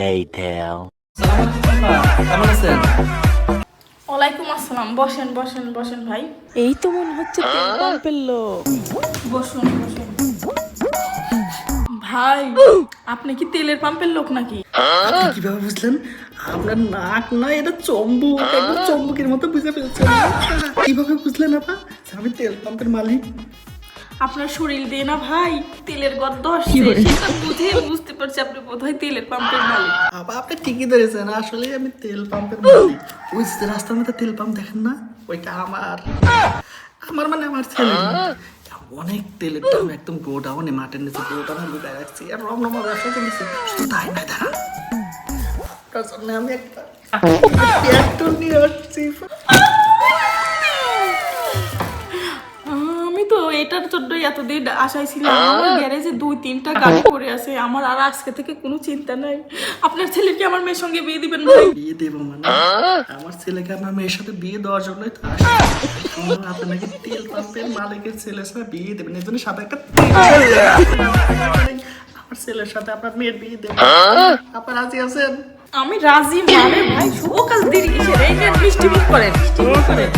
Later. কেমন আছেন? ওয়ালাইকুম আসসালাম। বসেন বসেন বসেন ভাই, এই তো মনে হচ্ছে তেল পাম্পের লোক। বসুন বসুন। ভাই, আপনি কি তেলের পাম্পের লোক নাকি? আপনি কিভাবে বুঝলেন? আপনার নাক না, এটা চম্বুক, একদম চম্বুকের মতো বুঝে ফেলছেন। কিভাবে বুঝলেন আপা যে আমি তেল পাম্পের মালিক? আপনার শরীর দিয়ে না ভাই তেলের গন্ধ আসছে, সেটা বুঝে বুঝতে পারছি আপনি বোধহয় তেলের পাম্পের মালিক। আপা আপনি ঠিকই ধরেছেন, আসলে আমি তেল পাম্পের মালিক। ওই যে রাস্তার মধ্যে তেল পাম্প দেখেন না, ওইটা আমার মানে আমার ছেলে। অনেক তেলের দাম, একদম গোডাউনে মাঠের নিচে গোডাউনে লুকায় রাখছি, আর রমরমা ব্যবসা চলছে। শুধু তাই না, দাঁড়ান, তার জন্য আমি একটা পেট্রোল নিয়ে আসছি। আমি তো এটার জন্যই এতদিন আশায় ছিলাম। আমার গ্যারেজে 2-3টা গাড়ি পড়ে আছে, আমার আর আজকে থেকে কোনো চিন্তা নাই। আপনার ছেলেকে আমার মেয়ের সঙ্গে বিয়ে দিবেন ভাই? বিয়ে দেবো মানে? আমার ছেলেকে আমার মেয়ের সাথে বিয়ে দেওয়ার জন্যই তো আসছি। শুনলাম আপনি নাকি তেল পাম্পের মালিকের ছেলের সাথে বিয়ে দেবেন, এর জন্য সাথে একটা আমার ছেলের সাথে আপনার মেয়ের বিয়ে দেবেন। আপনার রাজি আছেন? আমি রাজি মানে ভাই, শুভ কাজ দেরি কিসের? এই যে মিষ্টি মুখ করেন, মিষ্টি মুখ করেন।